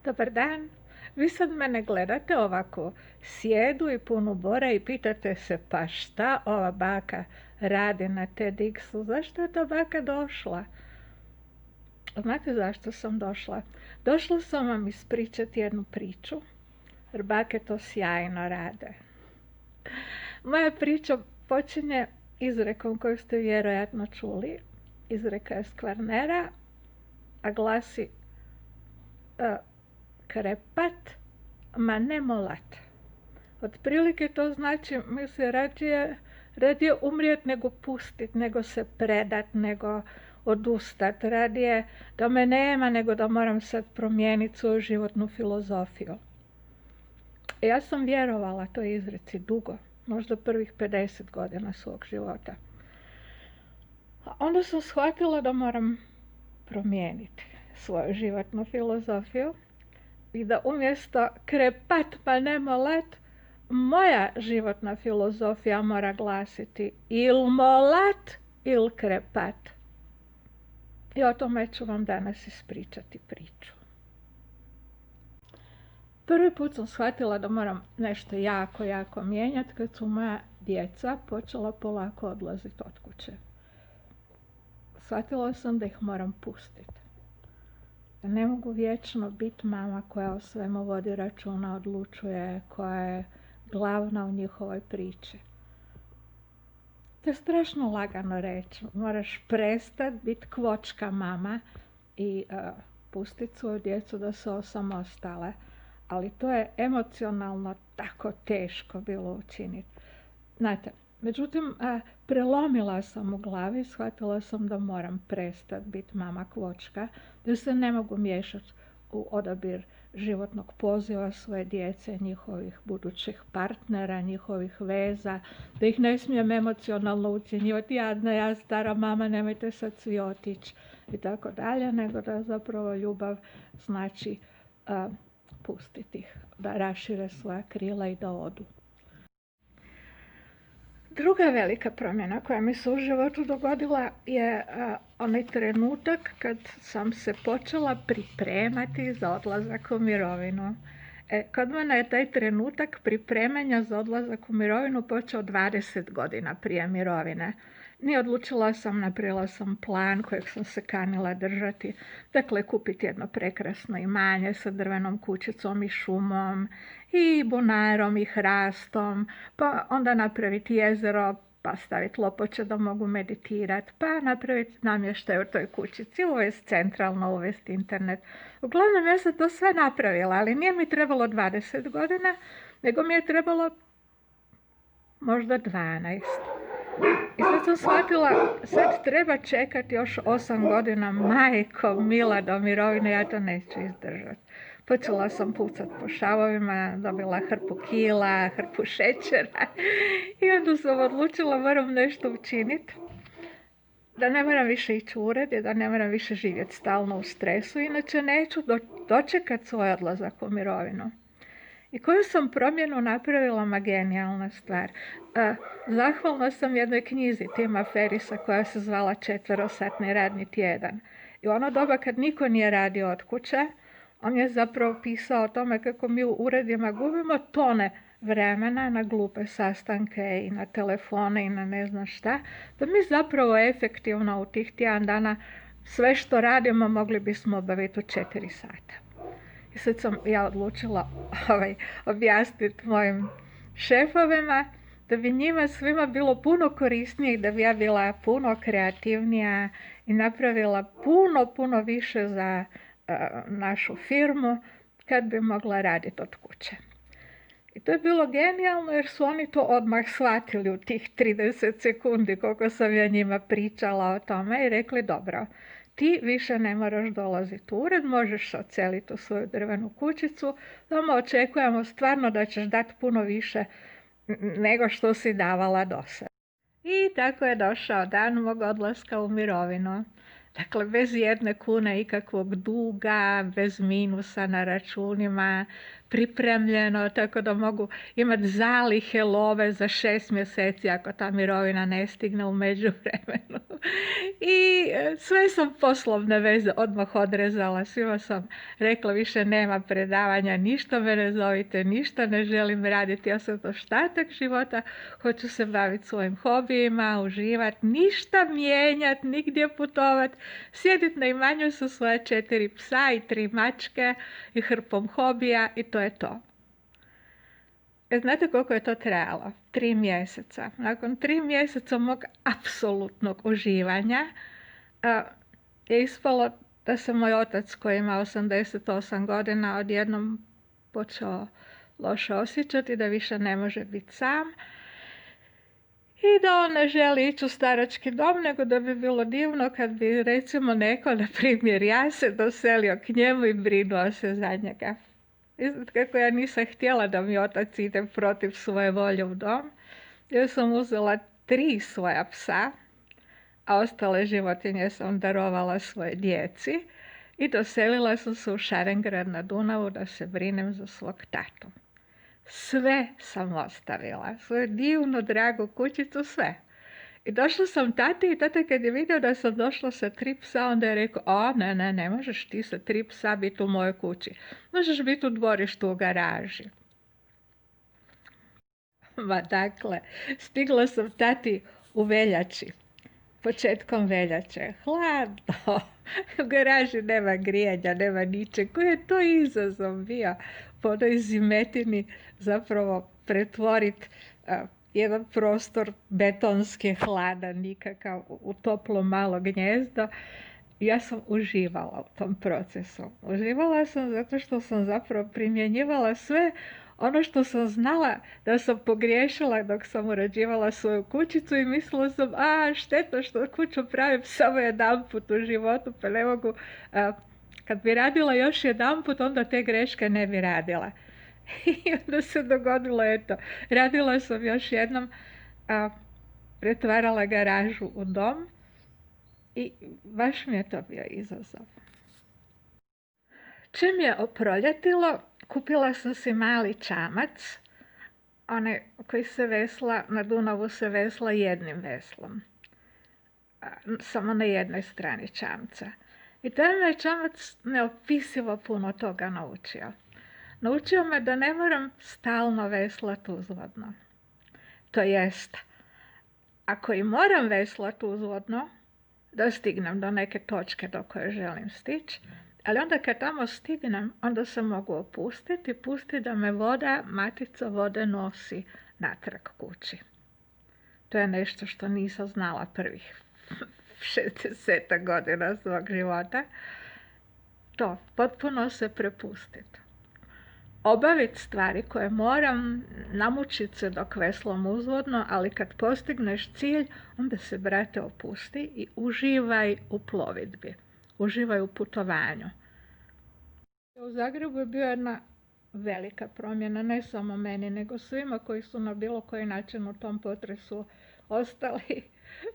Dobar dan. Vi sad mene gledate ovako sjedu i punu bora i pitate se pa šta ova baka radi na TEDxu? Zašto je ta baka došla? Znate zašto sam došla? Došla sam vam ispričati jednu priču, jer bake to sjajno rade. Moja priča počinje izrekom koju ste vjerojatno čuli. Izreka je s Kvarnera, a glasi krepat, ma ne molat. Otprilike to znači mi se radije umrijet nego pustit, nego se predat, nego odustat. Radije da me nema nego da moram sad promijeniti svoju životnu filozofiju. Ja sam vjerovala toj izreci dugo, možda prvih 50 godina svog života. A onda sam shvatila da moram promijeniti svoju životnu filozofiju i da umjesto krepat pa ne molat, moja životna filozofija mora glasiti il molat il krepat. I o tome ću vam danas ispričati priču. Prvi put sam shvatila da moram nešto jako mijenjati kad su moja djeca počela polako odlaziti od kuće. Shvatila sam da ih moram pustiti. Da ne mogu vječno biti mama koja o svemu vodi računa, odlučuje, koja je glavna u njihovoj priči. To je strašno lagano reći. Moraš prestati biti kvočka mama i pustiti svoju djecu da se osamostale. Ali to je emocionalno tako teško bilo učiniti. Znate, međutim, prelomila sam u glavi, shvatila sam da moram prestati biti mama kvočka, da se ne mogu miješati u odabir životnog poziva svoje djece, njihovih budućih partnera, njihovih veza, da ih ne smijem emocionalno ucjenjivati, jadna ja stara mama, nemojte sad svi otići i tako dalje, nego da zapravo ljubav znači pustiti ih, da rašire svoja krila i da odu. Druga velika promjena koja mi se u životu dogodila je onaj trenutak kad sam se počela pripremati za odlazak u mirovinu. Kod mene je taj trenutak pripremanja za odlazak u mirovinu počeo 20 godina prije mirovine. Odlučila sam, napravila sam plan kojeg sam se kanila držati. Dakle, kupiti jedno prekrasno imanje sa drvenom kućicom i šumom i bunarom i hrastom, pa onda napraviti jezero, pa staviti lopoče da mogu meditirati, pa napraviti namještaj u toj kućici, uvesti centralno, uvesti internet. Uglavnom, ja sam to sve napravila, ali nije mi trebalo 20 godina, nego mi je trebalo možda 12. I sad sam shvatila, sad treba čekati još 8 godina, majko mila, do mirovine, ja to neću izdržati. Počela sam pucat po šavovima, dobila hrpu kila, hrpu šećera i onda sam odlučila moram nešto učiniti. Da ne moram više ići u ured i da ne moram više živjeti stalno u stresu, inače neću dočekati svoj odlazak u mirovinu. I koju sam promjenu napravila, ma genijalna stvar. Zahvalna sam jednoj knjizi Tima Ferrisa koja se zvala 4-satni radni tjedan. I u ono doba kad niko nije radio od kuće, on je zapravo pisao o tome kako mi u uredima gubimo tone vremena na glupe sastanke i na telefone i na ne znam šta, da mi zapravo efektivno u tih tjedan dana sve što radimo mogli bismo obaviti u 4 sata. I sad sam ja odlučila objasniti mojim šefovima da bi njima svima bilo puno korisnije i da bi ja bila puno kreativnija i napravila puno više za našu firmu kad bi mogla raditi od kuće. I to je bilo genijalno jer su oni to odmah shvatili u tih 30 sekundi koliko sam ja njima pričala o tome i rekli dobro, ti više ne moraš dolaziti u ured, možeš se odseliti u svoju drvenu kućicu, doma očekujemo stvarno da ćeš dati puno više nego što si davala do sada. I tako je došao dan mog odlaska u mirovinu. Dakle, bez 1 kune ikakvog duga, bez minusa na računima, pripremljeno, tako da mogu imati zalihe love za 6 mjeseci ako ta mirovina ne stigne u međuvremenu. I sve sam poslovne veze odmah odrezala, svima sam rekla više nema predavanja, ništa me ne zovite, ništa ne želim raditi, ja sam to ostatak života, hoću se baviti svojim hobijima, uživati, ništa mijenjati, nigdje putovati, sjediti na imanju sa svoje 4 psa i 3 mačke i hrpom hobija i to je to. Znate koliko je to trajalo? 3 mjeseca. Nakon 3 mjeseca mog apsolutnog uživanja je ispalo da se moj otac koji ima 88 godina odjednom počeo loše osjećati, da više ne može biti sam i da on ne želi ići u starački dom, nego da bi bilo divno kad bi recimo neko, na primjer ja, se doselio k njemu i brinuo se za njega. Kako ja nisam htjela da mi otac ide protiv svoje volje u dom, ja sam uzela 3 svoja psa, a ostale životinje sam darovala svoje djeci i doselila sam se u Šarengrad na Dunavu da se brinem za svog tatu. Sve sam ostavila, svoju divnu, dragu kućicu, sve. I došla sam tati i tata kad je vidio da sam došla sa 3 psa, onda je rekao, ne možeš ti sa 3 psa biti u mojoj kući. Možeš biti u dvorištu u garaži. Dakle, stigla sam tati u veljači, početkom veljače. Hladno, u garaži nema grijanja, nema ničeg. Koji je to izazov bio po onoj zimetini zapravo pretvoriti jedan prostor betonski, hladan, nikakav, u toplo malo gnjezdo. Ja sam uživala u tom procesu. Uživala sam zato što sam zapravo primjenjivala sve ono što sam znala da sam pogriješila dok sam uređivala svoju kućicu i mislila sam, šteta što kuću pravim samo jedanput u životu, pa ne mogu, kad bi radila još jedanput, onda te greške ne bi radila. I onda se dogodilo, radila sam još jednom, pretvarala garažu u dom i baš mi je to bio izazov. Čim je oproljetilo, kupila sam si mali čamac, onaj koji se vesla, na Dunavu se vesla jednim veslom, samo na jednoj strani čamca. I taj me čamac neopisivo puno toga naučio. Naučio me da ne moram stalno veslati uzvodno. To jest, ako i moram veslati uzvodno, da stignem do neke točke do koje želim stići, ali onda kad tamo stignem, onda se mogu opustiti, pustiti da me voda, matica vode nosi natrag kući. To je nešto što nisam znala prvih 60 godina svog života. To, potpuno se prepustiti. Obaviti stvari koje moram, namučiti se dok veslam uzvodno, ali kad postigneš cilj, onda se, brate, opusti i uživaj u plovidbi. Uživaj u putovanju. U Zagrebu je bila jedna velika promjena, ne samo meni, nego svima koji su na bilo koji način u tom potresu ostali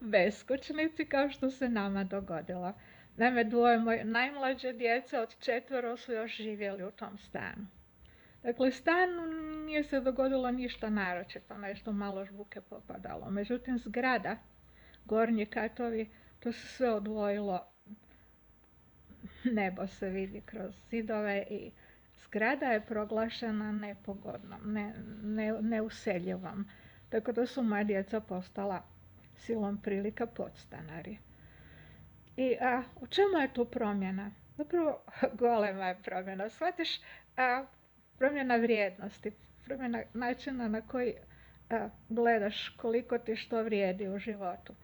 beskućnici, kao što se nama dogodilo. Naime, 2 moje najmlađe djece od 4 su još živjeli u tom stanu. Dakle, stanu nije se dogodilo ništa naročito, nešto malo žbuke popadalo. Međutim, zgrada, gornji katovi, to se sve odvojilo, nebo se vidi kroz zidove i zgrada je proglašena nepogodnom, neuseljivom. Tako da su moja djeca postala silom prilika podstanari. I u čemu je tu promjena? Zapravo, golema je promjena. Shvatiš, promjena vrijednosti, promjena načina na koji gledaš koliko ti što vrijedi u životu.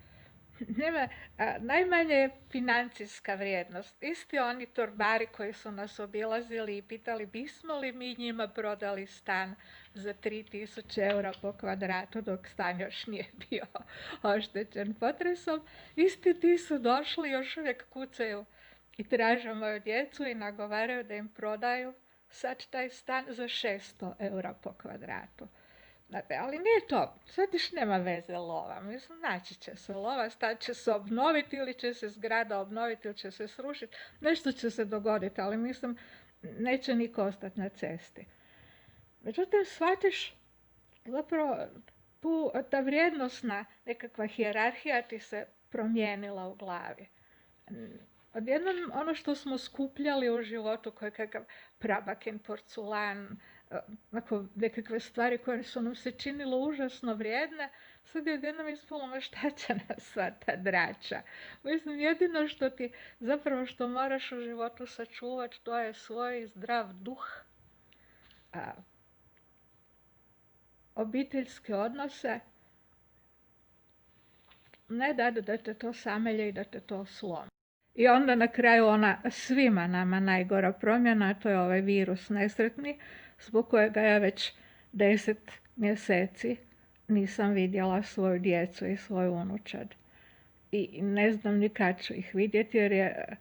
Najmanje je financijska vrijednost. Isti oni torbari koji su nas obilazili i pitali bismo li mi njima prodali stan za 3000 eura po kvadratu dok stan još nije bio oštećen potresom. Isti ti su došli, još uvijek kucaju i traže moju djecu i nagovaraju da im prodaju sad taj stan za 600 eura po kvadratu. Znate, ali nije to, sad još nema veze lova. Mislim, naći će se lova, stat će se obnoviti ili će se zgrada obnoviti ili će se srušiti. Nešto će se dogoditi, ali mislim, neće niko ostati na cesti. Međutim, shvatiš zapravo ta vrijednosna nekakva hijerarhija ti se promijenila u glavi. Odjednom ono što smo skupljali u životu, koji kakav prabakin porculan, nekakve stvari koje su nam se činilo užasno vrijedne, sad je odjednom ispalo šta će nas sva ta drača. Mislim, jedino što ti zapravo što moraš u životu sačuvati, to je svoj zdrav duh, obiteljske odnose, ne da te to samelje i da te to slomi. I onda na kraju ona svima nama najgora promjena, a to je ovaj virus nesretni, zbog kojega ja već 10 mjeseci nisam vidjela svoju djecu i svoju unučad. I ne znam ni kad ću ih vidjeti, jer je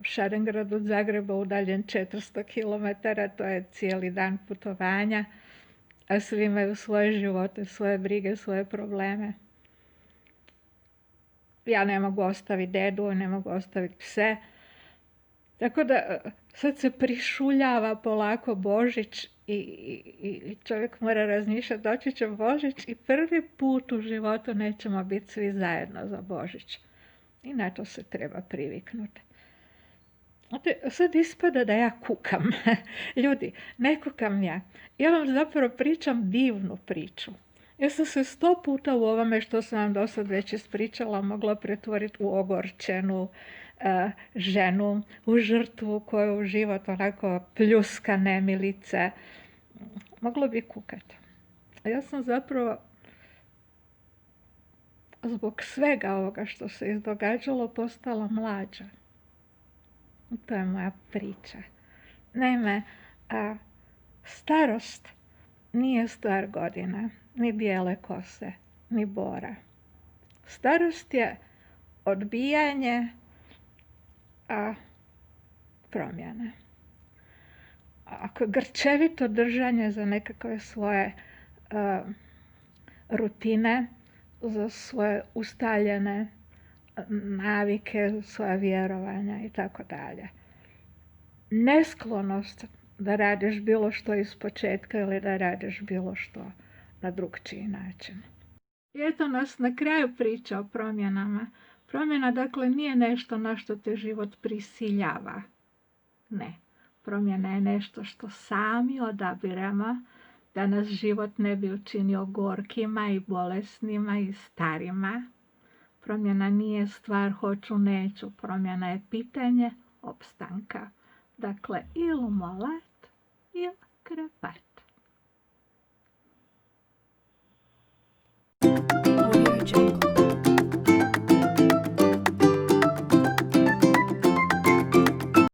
Šarengrad od Zagreba udaljen 400 km, to je cijeli dan putovanja, a svi imaju svoje živote, svoje brige, svoje probleme. Ja ne mogu ostaviti dedu, ne mogu ostaviti pse. Tako da sad se prišuljava polako Božić i čovjek mora razmišljati, doći će Božić i prvi put u životu nećemo biti svi zajedno za Božić. I na to se treba priviknuti. Sad ispada da ja kukam. Ljudi, ne kukam ja. Ja vam zapravo pričam divnu priču. Ja sam se 100 puta u ovome što sam vam do sad već ispričala mogla pretvoriti u ogorčenu ženu, u žrtvu koju u život onako pljuska nemilice. Moglo bi kukati. A ja sam zapravo zbog svega ovoga što se izdogađalo postala mlađa. To je moja priča. Naime, starost nije stvar godina, ni bijele kose, ni bora. Starost je odbijanje promjene. Ako grčevito držanje za nekakve svoje rutine, za svoje ustaljene navike, svoja vjerovanja i tako dalje. Nesklonost da radiš bilo što ispočetka ili da radiš bilo što na drugčiji način. I eto nas na kraju priča o promjenama. Promjena dakle nije nešto na što te život prisiljava. Ne. Promjena je nešto što sami odabiremo da nas život ne bi učinio gorkima i bolesnima i starima. Promjena nije stvar hoću, neću. Promjena je pitanje opstanka. Dakle, ili molat, ili krepat.